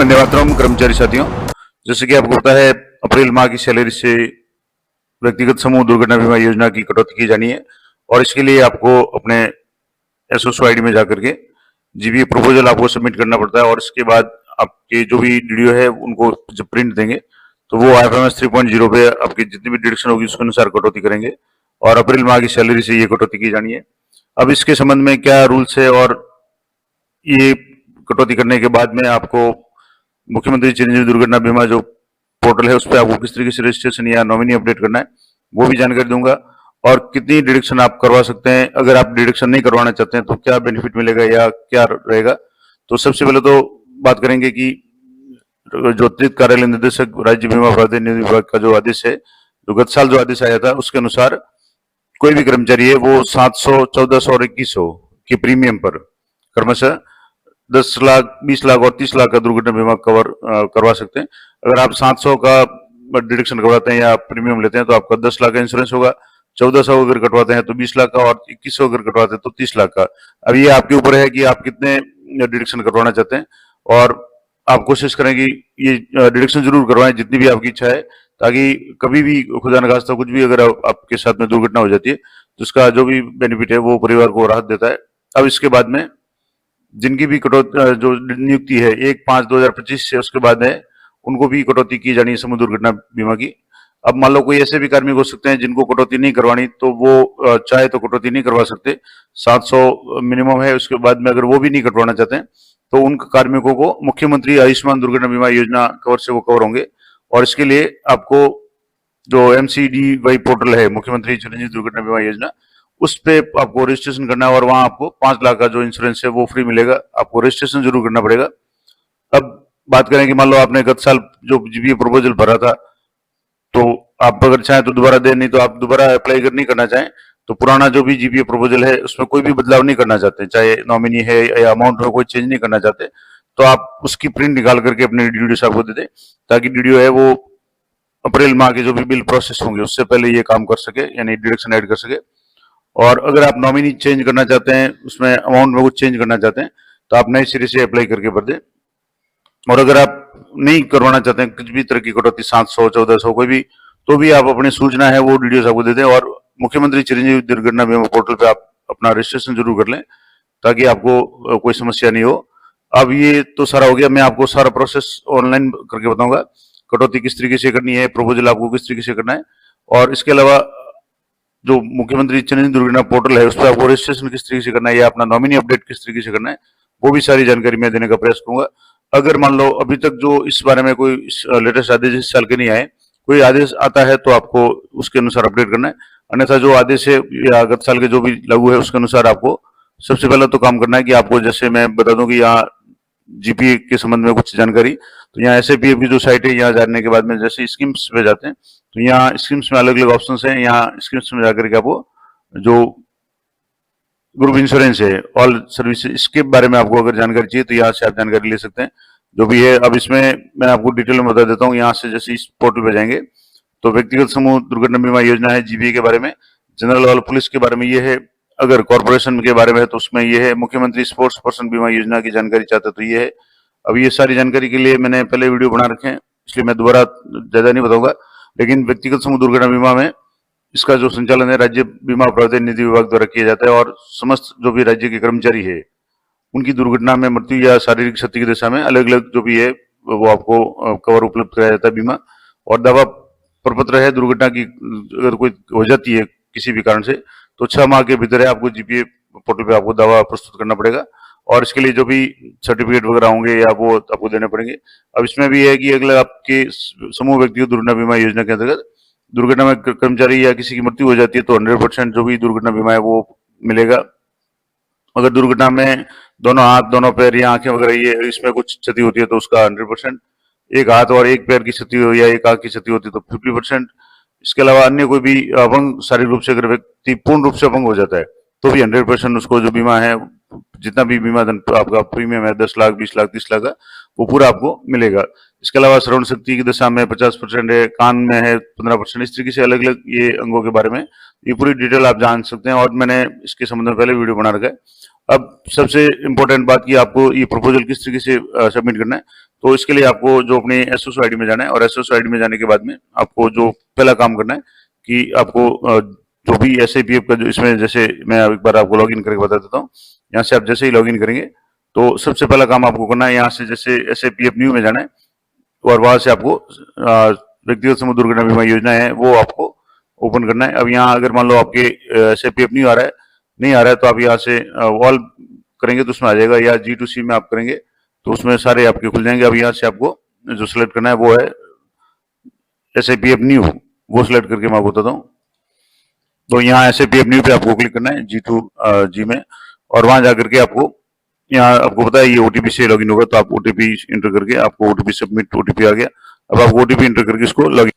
वंदे मातरम कर्मचारी साथियों, जैसे कि आपको पता है अप्रैल माह की सैलरी से व्यक्तिगत समूह दुर्घटना बीमा योजना की कटौती की जानी है और इसके लिए आपको अपने एसओ आईडी में जाकर के जीबीए प्रपोजल आपको सबमिट करना पड़ता है और इसके बाद आपके जो भी डीडीओ है उनको जब प्रिंट देंगे तो वो IFMS 3.0 पे आपकी जितनी भी डिडक्शन होगी उसके अनुसार कटौती करेंगे और अप्रैल माह की सैलरी से ये कटौती की जानी है। अब इसके संबंध में क्या रूल्स है और ये कटौती करने के बाद में आपको मुख्यमंत्री चिरंजीवी दुर्घटना बीमा जो पोर्टल है उस पर आपको किस तरीके से रजिस्ट्रेशन या नॉमिनी अपडेट करना है वो भी जानकारी दूंगा और कितनी डिडक्शन आप करवा सकते हैं। अगर आप डिडक्शन नहीं करवाना चाहते हैं तो क्या बेनिफिट मिलेगा या क्या रहेगा। तो सबसे पहले तो बात करेंगे कि जो अतिरिक्त कार्यालय निदेशक राज्य बीमा प्राधिकरण निधि विभाग का जो आदेश है, जो गत साल जो आदेश आया था उसके अनुसार कोई भी कर्मचारी है वो 700, 1400 और 2100 के प्रीमियम पर क्रमशः 10 लाख, 20 लाख और 30 लाख का दुर्घटना बीमा कवर करवा सकते हैं। अगर आप 700 का डिडक्शन करवाते हैं या प्रीमियम लेते हैं तो आपका 10 लाख का इंश्योरेंस होगा, 1400 अगर कटवाते हैं तो 20 लाख का और 2100 अगर कटवाते हैं तो 30 लाख का। अब ये आपके ऊपर है कि आप कितने डिडक्शन करवाना चाहते हैं और आप कोशिश करें कि ये डिडक्शन जरूर करवाएं जितनी भी आपकी इच्छा है, ताकि कभी भी खुदा न खास्ता कुछ भी अगर आपके साथ में दुर्घटना हो जाती है तो उसका जो भी बेनिफिट है वो परिवार को राहत देता है। अब इसके बाद में जिनकी भी कटौती जो नियुक्ति है 1/5/2025 से उसके बाद है उनको भी कटौती की जानी है समूह दुर्घटना बीमा की। अब मान लो कोई ऐसे भी कार्मिक हो सकते हैं जिनको कटौती नहीं करवानी तो वो चाहे तो कटौती नहीं करवा सकते, 700 मिनिमम है। उसके बाद में अगर वो भी नहीं कटवाना चाहते हैं तो उन कार्मिकों को मुख्यमंत्री आयुष्मान दुर्घटना बीमा योजना कवर से वो कवर होंगे और इसके लिए आपको जो MCDY पोर्टल है मुख्यमंत्री चिरंजीवी दुर्घटना बीमा योजना उस पे आपको रजिस्ट्रेशन करना है और वहां आपको 5 लाख का जो इंश्योरेंस है वो फ्री मिलेगा। आपको रजिस्ट्रेशन जरूर करना पड़ेगा। अब बात करें कि मान लो आपने गत साल जो जीबीए प्रपोजल भरा था तो आप अगर चाहें तो दोबारा दें, नहीं तो आप दोबारा अप्लाई नहीं करना चाहें तो पुराना जो भी जीबीए प्रपोजल है उसमें कोई भी बदलाव नहीं करना चाहते, चाहे नॉमिनी है या अमाउंट में कोई चेंज नहीं करना चाहते, तो आप उसकी प्रिंट निकाल करके अपने डीडीओ साहब को दे दें ताकि डीडीओ है वो अप्रैल माह के जो भी बिल प्रोसेस होंगे उससे पहले ये काम कर सके, यानी डिडक्शन ऐड कर सके। और अगर आप नॉमिनी चेंज करना चाहते हैं, उसमें अमाउंट में कुछ चेंज करना चाहते हैं तो आप नए सिरे से अप्लाई करके भर दें। और अगर आप नहीं करवाना चाहते हैं कुछ भी तरह की कटौती 700, 1400 कोई भी, तो भी आप अपनी सूचना है वो डीडीओ साहब को दे दें और मुख्यमंत्री चिरंजीवी दुर्घटना बीमा पोर्टल पे आप अपना रजिस्ट्रेशन जरूर कर लें ताकि आपको कोई समस्या नहीं हो। अब ये तो सारा हो गया, मैं आपको सारा प्रोसेस ऑनलाइन करके बताऊंगा, कटौती किस तरीके से करनी है, प्रपोजल आपको किस तरीके से करना है और इसके अलावा जो मुख्यमंत्री चिरंजीवी दुर्घटना पोर्टल है उस पर आपको रजिस्ट्रेशन किस तरीके से करना है या अपना नॉमिनी अपडेट किस तरीके से करना है वो भी सारी जानकारी मैं देने का प्रयास करूंगा। अगर मान लो अभी तक जो इस बारे में कोई लेटेस्ट आदेश इस साल के नहीं आए, कोई आदेश आता है तो आपको उसके अनुसार अपडेट करना है, अन्यथा जो आदेश है या गत साल के जो भी लागू है उसके अनुसार आपको सबसे पहले तो काम करना है कि आपको, जैसे मैं बता दूं कि यहाँ जीपीए के संबंध में कुछ जानकारी, तो यहाँ SAPF की जो साइट है यहाँ जानने के बाद में जैसे स्कीम्स पे जाते हैं तो यहाँ स्कीम्स में अलग अलग ऑप्शंस हैं। यहाँ स्कीम्स में जाकर के आपको जो ग्रुप इंश्योरेंस है, ऑल सर्विस, इसके बारे में आपको अगर जानकारी चाहिए तो यहाँ से आप जानकारी ले सकते हैं जो भी है। अब इसमें मैं आपको डिटेल में बता देता हूँ। यहाँ से जैसे इस पोर्टल पे जाएंगे तो व्यक्तिगत समूह दुर्घटना बीमा योजना है जीबीए के बारे में, जनरल वाल पुलिस के बारे में ये है, अगर कॉर्पोरेशन के बारे में है तो उसमें ये है, मुख्यमंत्री स्पोर्ट्स पर्सन बीमा योजना की जानकारी चाहते तो ये है। अब ये सारी जानकारी के लिए मैंने पहले वीडियो बना रखे हैं इसलिए मैं दोबारा ज्यादा नहीं बताऊंगा, लेकिन व्यक्तिगत समूह दुर्घटना बीमा में इसका जो संचालन है राज्य बीमा प्राधिकरण निधि विभाग द्वारा किया जाता है और समस्त जो भी राज्य के कर्मचारी है उनकी दुर्घटना में मृत्यु या शारीरिक क्षति की दशा में अलग अलग जो भी है वो आपको कवर उपलब्ध कराया जाता है बीमा। और दावा प्रपत्र है दुर्घटना की अगर कोई हो जाती है किसी भी कारण से तो 6 माह के भीतर है आपको जीपीए पोर्टल पे आपको दावा प्रस्तुत करना पड़ेगा और इसके लिए जो भी सर्टिफिकेट वगैरह होंगे या वो आपको देने पड़ेंगे। अब इसमें भी है कि अगले आपके समूह व्यक्तिगत दुर्घटना बीमा योजना के अंतर्गत दुर्घटना में कर्मचारी या किसी की मृत्यु हो जाती है तो 100% जो भी दुर्घटना बीमा है वो मिलेगा। अगर दुर्घटना में दोनों हाथ, दोनों पैर या आंखें वगैरह ये इसमें कुछ क्षति होती है तो उसका 100%, एक हाथ और एक पैर की क्षति हो या एक आंख की क्षति होती है तो 50%। इसके अलावा अन्य कोई भी अपंग शारीरिक रूप से अगर व्यक्ति पूर्ण रूप से अपंग हो जाता है तो भी 100% उसको जो बीमा है, जितना भी बीमा धन आपका प्रीमियम है 10 लाख, 20 लाख, 30 लाख का, वो पूरा आपको मिलेगा। इसके अलावा श्रवण शक्ति की दशा में 50% है, कान में है 15%, इस तरीके से अलग अलग ये अंगों के बारे में ये पूरी डिटेल आप जान सकते हैं और मैंने इसके संबंध में पहले वीडियो बना रखा है। अब सबसे इम्पोर्टेंट बात कि आपको ये प्रपोजल किस तरीके से सबमिट करना है। तो इसके लिए आपको जो अपने एसओसी आईडी में जाना है, और एसओसी आईडी में जाने के बाद में आपको जो पहला काम करना है कि आपको जो भी एसआईपीएफ का जो इसमें, जैसे मैं एक बार आपको लॉगिन करके बता देता हूँ। यहाँ से आप जैसे ही लॉगिन करेंगे तो सबसे पहला काम आपको करना है, यहाँ से जैसे एसआईपीएफ न्यू में जाना है और वहां से आपको व्यक्तिगत समूह दुर्घटना बीमा योजना है वो आपको ओपन करना है। अब यहाँ अगर मान लो आपके एसआईपीएफ नहीं आ रहा है तो आप यहाँ से ऑल करेंगे तो उसमें आ जाएगा, या G2C में आप करेंगे तो उसमें सारे आपके खुल जाएंगे। अब यहाँ से आपको जो सिलेक्ट करना है वो है एसआईपीएफ न्यू, वो सिलेक्ट करके मैं आपको बताता हूँ। तो यहाँ एसआईपीएफ न्यू पे आपको क्लिक करना है G2G में, और वहां जाकर के आपको यहाँ आपको पता है ये ओटीपी से लॉगिन होगा, तो आप ओटीपी इंटर करके आपको ओटीपी सबमिट, ओटीपी आ गया। अब आप ओटीपी इंटर करके इसको लॉगिन,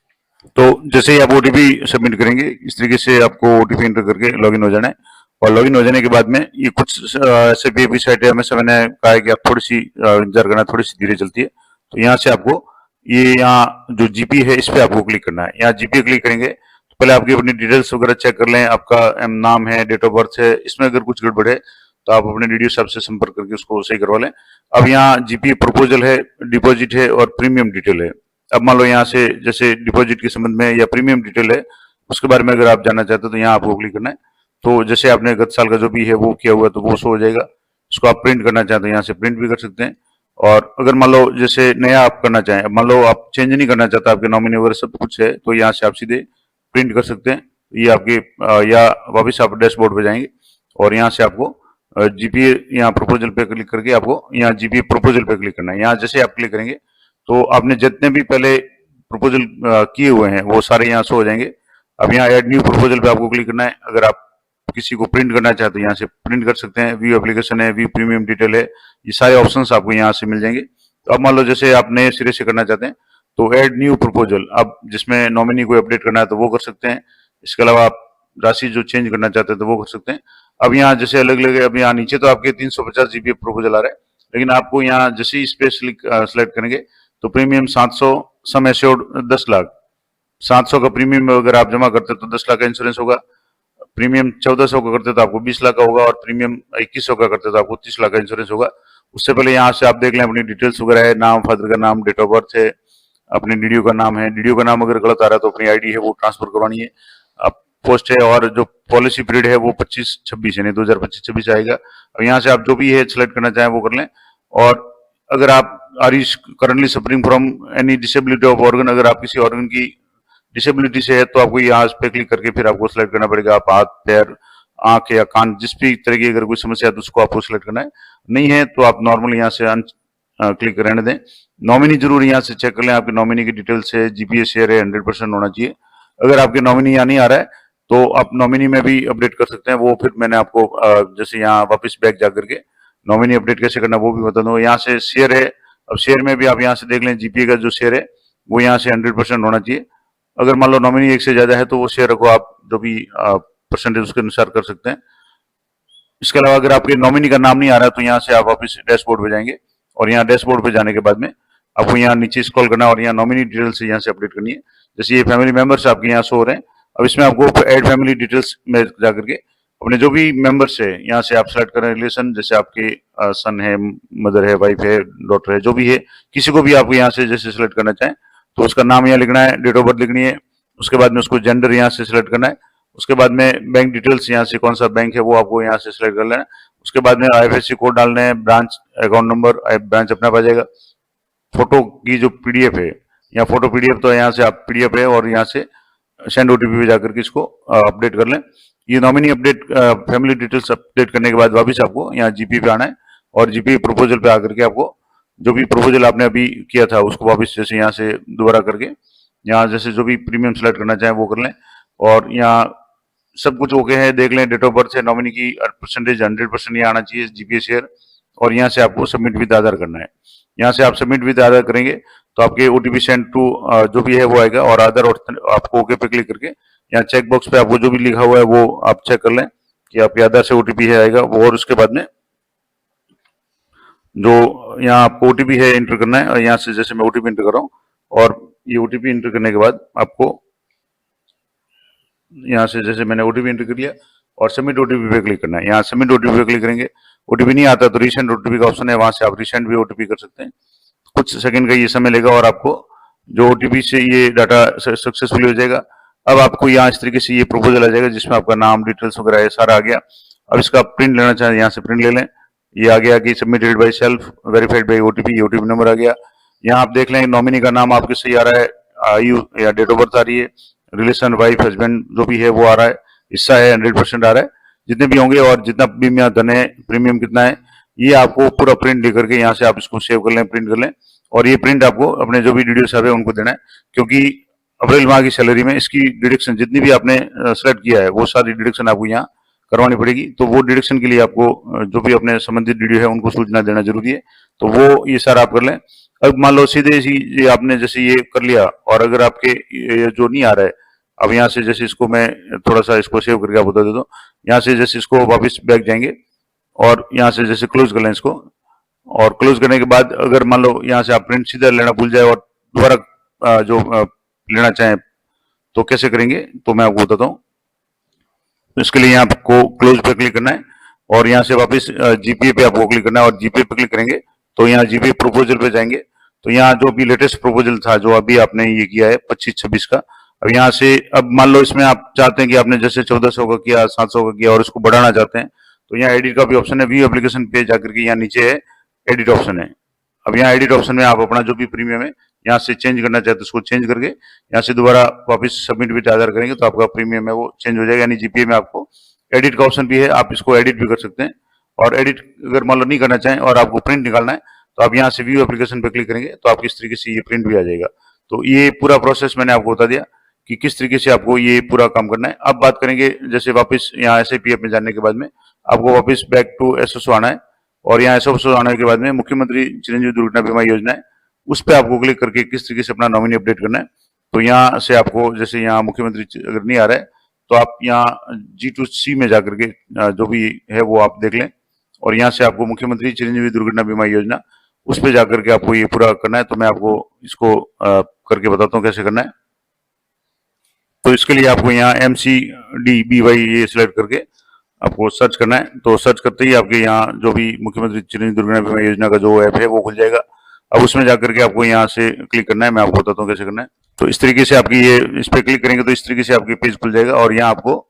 तो जैसे ही आप ओटीपी सबमिट करेंगे इस तरीके से आपको ओटीपी इंटर करके लॉगिन हो जाना है। और लॉगिन हो जाने के बाद में ये कुछ एसआईपीएफ की साइट है, हमेशा मैंने कहा है कि आप थोड़ी सी इंतजार करना, थोड़ी सी धीरे चलती है। तो यहाँ से आपको ये यहाँ जो जीपी है इस पे आपको क्लिक करना है। यहाँ जीपी क्लिक करेंगे तो पहले आपकी अपनी डिटेल्स वगैरह चेक कर लें, आपका नाम है, डेट ऑफ बर्थ है, इसमें अगर कुछ गड़बड़ है तो आप अपने डीडीओ साहब से संपर्क करके उसको सही करवा लें। अब यहाँ जीपी प्रपोजल है, डिपॉजिट है और प्रीमियम डिटेल है। अब मान लो यहाँ से जैसे डिपॉजिट के संबंध में या प्रीमियम डिटेल है उसके बारे में अगर आप जानना चाहते हो तो यहाँ आपको क्लिक करना है। तो जैसे आपने गत साल का जो भी है वो किया हुआ तो वो शो हो जाएगा। इसको आप प्रिंट करना चाहते हैं यहाँ से प्रिंट भी कर सकते हैं। और अगर मान लो जैसे नया आप करना चाहें, मान लो आप चेंज नहीं करना चाहते, आपके नॉमिनी वगैरह सब कुछ है, तो यहाँ से आप सीधे प्रिंट कर सकते हैं। ये आपके या वापिस आप डैशबोर्ड पे जाएंगे और यहाँ से आपको जीपीए यहाँ प्रपोजल पे क्लिक करके आपको यहाँ जीपीए प्रपोजल पे क्लिक करना है। यहाँ जैसे आप क्लिक करेंगे तो आपने जितने भी पहले प्रपोजल किए हुए हैं वो सारे यहाँ शो हो जाएंगे। अब यहाँ ऐड न्यू प्रपोजल पे आपको क्लिक करना है। अगर आप किसी को प्रिंट करना चाहते हैं यहाँ से प्रिंट कर सकते हैं। व्यू एप्लीकेशन है, व्यू प्रीमियम डिटेल है, ये सारे ऑप्शंस आपको यहाँ से मिल जाएंगे। तो अब मान लो जैसे आप नए सिरे से करना चाहते हैं तो ऐड न्यू प्रपोजल, अब जिसमें नॉमिनी को अपडेट करना है तो वो कर सकते हैं। इसके अलावा आप राशि जो चेंज करना चाहते हैं तो वो कर सकते हैं। अब यहाँ जैसे अलग अलग, अब यहाँ नीचे तो आपके 350 जीबी प्रपोजल आ रहा है, लेकिन आपको यहाँ जैसे ही स्पेस सिलेक्ट करेंगे तो प्रीमियम 700, सम एश्योर्ड 10 लाख, 700 का प्रीमियम अगर आप जमा करते तो 10 लाख का इंश्योरेंस होगा। प्रीमियम 1400 का करते तो आपको 20 लाख का होगा, और प्रीमियम 2100 का करते तो आपको 30 लाख का इंश्योरेंस होगा। उससे पहले यहाँ से आप देख लें अपनी डिटेल्स वगैरह है, नाम, फादर का नाम, डेट ऑफ बर्थ है, अपने डीडीओ का नाम है। डीडीओ का नाम अगर गलत आ रहा है तो अपनी आईडी है वो ट्रांसफर करवानी है। अब पोस्ट है और जो पॉलिसी पीरियड है वो 25-26 यानी 2025-26 आएगा। अब यहाँ से आप जो भी है सिलेक्ट करना चाहें वो कर लें। और अगर आप are is currently suffering from any disability of organ, अगर आप किसी ऑर्गन की डिसेबिलिटी से है तो आपको यहाँ पे क्लिक करके फिर आपको सिलेक्ट करना पड़ेगा। आप हाथ, पैर, आंख या कान, जिस भी तरह की अगर कोई समस्या है तो उसको आपको सिलेक्ट करना है। नहीं है तो आप नॉर्मल यहाँ से क्लिक रहने दें। नॉमिनी जरूर यहाँ से चेक कर लें, आपके नॉमिनी की डिटेल्स है, जीपीए शेयर है 100% होना चाहिए। अगर आपके नॉमिनी यहाँ नहीं आ रहा है तो आप नॉमिनी में भी अपडेट कर सकते हैं। वो फिर मैंने आपको जैसे यहाँ वापस बैक जा करके नॉमिनी अपडेट कैसे करना वो भी बता दूँ। यहाँ से शेयर है, अब शेयर में भी आप यहाँ से देख लें, जीपीए का जो शेयर है वो यहाँ से 100% होना चाहिए। अगर मान लो नॉमिनी एक से ज्यादा है तो वो शेयर को आप जो भी परसेंटेज उसके अनुसार कर सकते हैं। इसके अलावा अगर आपके नॉमिनी का नाम नहीं आ रहा है तो यहाँ से आप वापस डैशबोर्ड पे जाएंगे, और यहाँ डैशबोर्ड पे जाने के बाद में आपको यहाँ नीचे स्क्रॉल करना है और यहाँ नॉमिनी डिटेल्स यहाँ से अपडेट करनी है। जैसे ये फैमिली मेंबर्स आपके यहाँ शो हो रहे हैं, अब इसमें आपको ऐड फैमिली डिटेल्स में जाकर के अपने जो भी मेंबर्स है यहाँ से आप सेलेक्ट करें रिलेशन, जैसे आपके सन है, मदर है, वाइफ है, डॉटर है, जो भी है, किसी को भी आपको यहाँ से जैसे सिलेक्ट करना चाहें तो उसका नाम यहाँ लिखना है, डेट ऑफ बर्थ लिखनी है। उसके बाद में उसको जेंडर यहाँ से सिलेक्ट करना है। उसके बाद में बैंक डिटेल्स यहाँ से कौन सा बैंक है वो आपको यहाँ से सिलेक्ट कर लेना है। उसके बाद में आईएफएससी कोड डालना है, ब्रांच अकाउंट नंबर, ब्रांच अपना आ जाएगा। फोटो की जो पीडीएफ है, या फोटो पीडीएफ तो यहाँ से आप पीडीएफ है और यहाँ से सेंड ओटीपी पे जाकर के इसको अपडेट कर लें। ये nominee update family details update करने के बाद वापस आपको यहाँ जीपी पे आना है, और जीपी प्रपोजल पे आकर के आपको जो भी प्रपोजल आपने अभी किया था उसको वापस जैसे यहाँ से दोबारा करके यहाँ जैसे जो भी प्रीमियम सेलेक्ट करना चाहें वो कर लें। और यहाँ सब कुछ ओके है, देख लें, डेट ऑफ बर्थ है, नॉमिनी की परसेंटेज 100% यहाँ आना चाहिए जीपीए शेयर, और यहाँ से आपको सबमिट विद आधार करना है। यहाँ से आप सबमिट विद आधार करेंगे तो आपके ओटीपी सेंड टू जो भी है वो आएगा, और आधार आपको ओके पे क्लिक करके यहाँ चेक बॉक्स पे आपको जो भी लिखा हुआ है वो आप चेक कर लें कि आपके आधार से ओटीपी है आएगा वो, और उसके बाद में जो यहाँ आपको ओटीपी है एंटर करना है। और यहाँ से जैसे मैं ओटीपी एंटर कर रहा हूँ, और ये ओटीपी एंटर करने के बाद आपको यहाँ से जैसे मैंने ओटीपी एंटर कर लिया और सबमिट ओटीपी पे क्लिक करना है। यहाँ सबमिट ओटीपी पे क्लिक करेंगे ओटीपी नहीं आता तो रिसेंट ओटीपी का ऑप्शन है, वहां से आप रिसेंट भी ओटीपी कर सकते हैं। कुछ सेकंड का ये समय लेगा और आपको जो ओटीपी से ये डाटा सक्सेसफुली हो जाएगा। अब आपको यहाँ इस तरीके से ये प्रपोजल आ जाएगा जिसमें आपका नाम, डिटेल्स वगैरह ये सारा आ गया। अब इसका प्रिंट लेना चाहें यहाँ से प्रिंट ले लें। ये आ गया कि submitted by self, verified by OTP, OTP number आ गया। यहाँ आप देख लें नॉमिनी का नाम आपके सही आ रहा है, आयु या डेट ऑफ बर्थ आ रही है, रिलेशन वाइफ हस्बैंड जो भी है वो आ रहा है, हिस्सा है 100% आ रहा है, जितने भी होंगे और जितना प्रीमियम धन है, प्रीमियम कितना है, ये आपको पूरा प्रिंट लेकर के यहाँ से आप इसको सेव कर लें, प्रिंट कर लें। और ये प्रिंट आपको अपने जो भी डिटेल्स है उनको देना है, क्योंकि अप्रैल माह की सैलरी में इसकी डिडक्शन जितनी भी आपने सेलेक्ट किया है वो सारी डिडक्शन आपको यहाँ करवानी पड़ेगी। तो वो डिडक्शन के लिए आपको जो भी अपने संबंधित डीडी है उनको सूचना देना जरूरी है। तो वो ये सारा आप कर लें। अब मान लो सीधे ये आपने जैसे ये कर लिया और अगर आपके ये जो नहीं आ रहा है, अब यहाँ से जैसे इसको मैं थोड़ा सा इसको सेव करके आप बता देता हूँ। यहाँ से जैसे इसको वापस बैक जाएंगे और यहाँ से जैसे क्लोज कर लें इसको, और क्लोज करने के बाद अगर मान लो यहाँ से आप प्रिंट सीधा लेना भूल जाए और दोबारा जो लेना चाहें तो कैसे करेंगे तो मैं आपको बताता हूँ। तो इसके लिए यहाँ आपको क्लोज पे क्लिक करना है और यहाँ से वापस जीपीए पे आपको क्लिक करना है और जीपीए पे क्लिक करेंगे तो यहाँ जीपीए प्रोपोजल पे जाएंगे। तो यहाँ जो भी लेटेस्ट प्रोपोजल था जो अभी आपने ये किया है 25-26 का, अब यहाँ से अब मान लो इसमें आप चाहते हैं कि आपने जैसे 1400 का किया, 700 का किया और इसको बढ़ाना चाहते हैं तो यहाँ एडिट का भी ऑप्शन है। व्यू एप्लीकेशन पे जाकर के यहाँ नीचे है एडिट ऑप्शन है। अब यहाँ एडिट ऑप्शन में आप अपना जो भी प्रीमियम है यहाँ से चेंज करना चाहते हैं उसको चेंज करके यहाँ से दोबारा वापस सबमिट विद आधार करेंगे तो आपका प्रीमियम है वो चेंज हो जाएगा। यानी जीपीए में आपको एडिट का ऑप्शन भी है, आप इसको एडिट भी कर सकते हैं। और एडिट अगर मान लो नहीं करना चाहें और आपको प्रिंट निकालना है तो आप यहाँ से व्यू एप्लीकेशन पे क्लिक करेंगे तो आपको इस तरीके से ये प्रिंट भी आ जाएगा। तो ये पूरा प्रोसेस मैंने आपको बता दिया कि किस तरीके से आपको ये पूरा काम करना है। अब बात करेंगे जैसे वापस यहाँ SIPF में जाने के बाद में आपको वापस बैक टू SSO आना है और यहाँ SSO आने के बाद में मुख्यमंत्री चिरंजीवी दुर्घटना बीमा योजना है उस पर आपको क्लिक करके किस तरीके से अपना नॉमिनी अपडेट करना है। तो यहाँ से आपको जैसे यहाँ मुख्यमंत्री अगर नहीं आ रहा है तो आप यहाँ G2C में जाकर के जो भी है वो आप देख लें और यहाँ से आपको मुख्यमंत्री चिरंजीवी दुर्घटना बीमा योजना उस पर जाकर के आपको ये पूरा करना है। तो मैं आपको इसको करके बताता हूँ कैसे करना है। तो इसके लिए आपको यहाँ MCDBY ये सिलेक्ट करके आपको सर्च करना है। तो सर्च करते ही आपके यहाँ जो भी मुख्यमंत्री चिरंजीवी दुर्घटना बीमा योजना का जो ऐप है वो खुल जाएगा। अब उसमें जाकर के आपको यहाँ से क्लिक करना है, मैं आपको बताता हूँ कैसे करना है। तो इस तरीके से आपकी ये इस पर क्लिक करेंगे तो इस तरीके से आपकी पेज खुल जाएगा और यहाँ आपको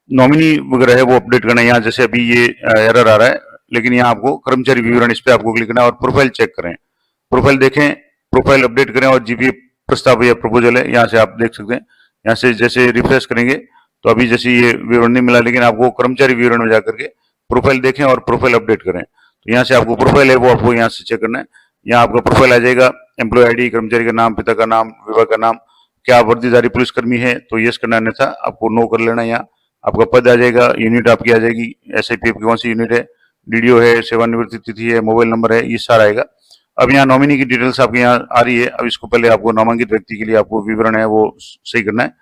नॉमिनी वगैरह है वो अपडेट करना है। यहाँ जैसे अभी ये एरर आ रहा है लेकिन यहाँ आपको कर्मचारी विवरण इस पर आपको क्लिक करना है और प्रोफाइल चेक करें, प्रोफाइल देखें, प्रोफाइल अपडेट करें और जीपीए प्रस्ताव या प्रपोजल है यहाँ से आप देख सकते हैं। यहाँ से जैसे रिफ्रेश करेंगे तो अभी जैसे ये विवरण नहीं मिला लेकिन आपको कर्मचारी विवरण में जाकर के प्रोफाइल देखें और प्रोफाइल अपडेट करें। तो यहाँ से आपको प्रोफाइल है वो आपको यहाँ से चेक करना है। यहाँ आपका प्रोफाइल आ जाएगा, एम्प्लॉय आईडी, कर्मचारी का नाम, पिता का नाम, विभाग का नाम, क्या आप वर्दीधारी पुलिसकर्मी है तो यस करना है, अन्यथा आपको नो कर लेना। यहाँ आपका पद आ जाएगा, यूनिट आपकी आ जाएगी, SIPF की कौन सी यूनिट है, डीडीओ है, सेवानिवृत्ति तिथि है, मोबाइल नंबर है, ये सारा आएगा। अब यहाँ नॉमिनी की डिटेल्स आपके यहाँ आ रही है। अब इसको पहले आपको नामांकित व्यक्ति के लिए आपको विवरण है वो सही करना है।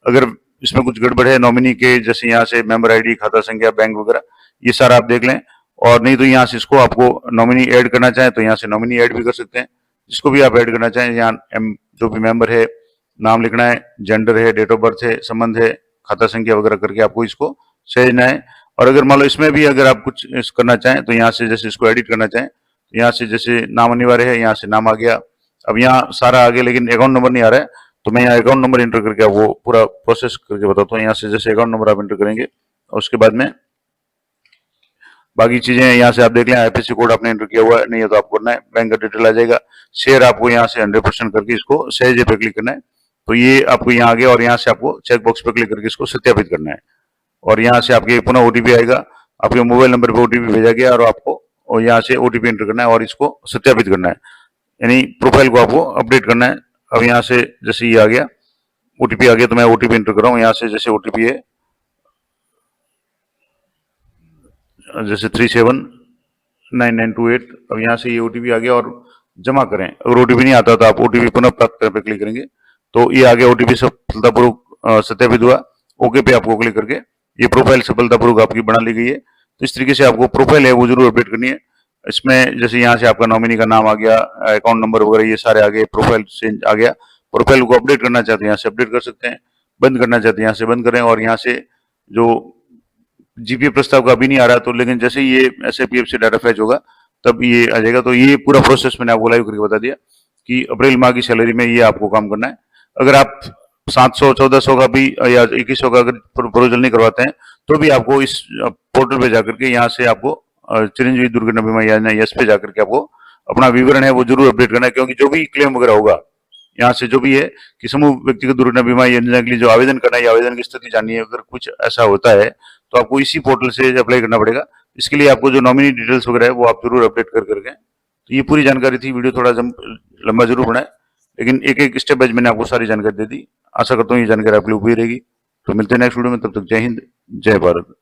अगर इसमें कुछ गड़बड़ है नॉमिनी के जैसे यहाँ से मेंबर आईडी, खाता संख्या, बैंक वगैरह ये सारा आप देख लें और नहीं तो यहाँ से इसको आपको नॉमिनी ऐड करना चाहें तो यहाँ से नॉमिनी ऐड भी कर सकते हैं। जिसको भी आप ऐड करना चाहें यहाँ जो भी मेंबर है नाम लिखना है, जेंडर है, डेट ऑफ बर्थ है, संबंध है, खाता संख्या वगैरह करके आपको इसको सहेजना है। और अगर मान लो इसमें भी अगर आप कुछ करना चाहें तो यहाँ से जैसे इसको एडिट करना चाहें तो यहाँ से जैसे नाम अनिवार्य है, यहाँ से नाम आ गया। अब यहाँ सारा आ गया लेकिन अकाउंट नंबर नहीं आ रहा है तो मैं यहाँ अकाउंट नंबर एंटर करके वो पूरा प्रोसेस करके बताता हूँ। यहाँ से जैसे अकाउंट नंबर आप एंटर करेंगे और उसके बाद में बाकी चीजें यहाँ से आप देख लें। IFSC कोड आपने एंटर किया हुआ है, नहीं है तो आपको करना है। बैंक का डिटेल आ जाएगा, शेयर आपको यहाँ से 100% करके इसको सहज पे क्लिक करना है। तो ये आपको यहाँ आ गया और यहाँ से आपको चेक बॉक्स पे क्लिक करके इसको सत्यापित करना है और यहाँ से आपके पुनः OTP आएगा, आपके मोबाइल नंबर पे OTP भेजा गया और आपको और यहाँ से OTP एंटर करना है और इसको सत्यापित करना है, यानी प्रोफाइल को आपको अपडेट करना है। अब यहाँ से जैसे ये आ गया OTP आ गया तो मैं OTP एंटर कर रहा हूँ। यहाँ से जैसे OTP है जैसे 379928। अब यहाँ से ये OTP आ गया और जमा करें। अगर OTP नहीं आता तो आप OTP पुनः प्राप्त करने पे क्लिक करेंगे तो ये आगे OTP सफलतापूर्वक सत्यापित हुआ, ओके पे आपको क्लिक करके ये प्रोफाइल सफलतापूर्वक आपकी बना ली गई है। तो इस तरीके से आपको प्रोफाइल है वो जरूर अपडेट करनी है। इसमें जैसे यहाँ से आपका नॉमिनी का नाम आ गया, अकाउंट नंबर वगैरह ये सारे आ गए, प्रोफाइल से आ गया। प्रोफाइल को अपडेट करना चाहते हैं यहाँ से अपडेट कर सकते हैं, बंद करना चाहते हैं यहाँ से बंद करें और यहाँ से जो जीपीए प्रस्ताव का अभी नहीं आ रहा, तो लेकिन जैसे ही ये एसआईपीएफ से डाटा फैच होगा तब ये आ जाएगा। तो ये पूरा प्रोसेस मैंने आपको लाइव करके बता दिया कि अप्रैल माह की सैलरी में ये आपको काम करना है। अगर आप 700, 1400 का भी या 2100 का अगर प्रोविजन नहीं करवाते हैं तो भी आपको इस पोर्टल पे जाकर के यहाँ से आपको चिरंजीवी दुर्घटना बीमा योजना यस पे जाकर के आपको अपना विवरण है वो जरूर अपडेट करना है, क्योंकि जो भी क्लेम वगैरह होगा यहाँ से जो भी है कि समूह व्यक्तिगत दुर्घटना बीमा योजना के लिए जो आवेदन करना है या आवेदन की स्थिति जाननी है, अगर कुछ ऐसा होता है तो आपको इसी पोर्टल से अप्लाई करना पड़ेगा। इसके लिए आपको जो नॉमिनी डिटेल्स वगैरह है वो आप जरूर अपडेट कर करके। तो ये पूरी जानकारी थी। वीडियो थोड़ा लंबा जरूर बना है, लेकिन एक एक स्टेप बाय मैंने आपको सारी जानकारी दे दी। आशा करता हूँ ये जानकारी आपके लिए उपयोगी रहेगी। तो मिलते हैं नेक्स्ट वीडियो में, तब तक जय हिंद, जय भारत।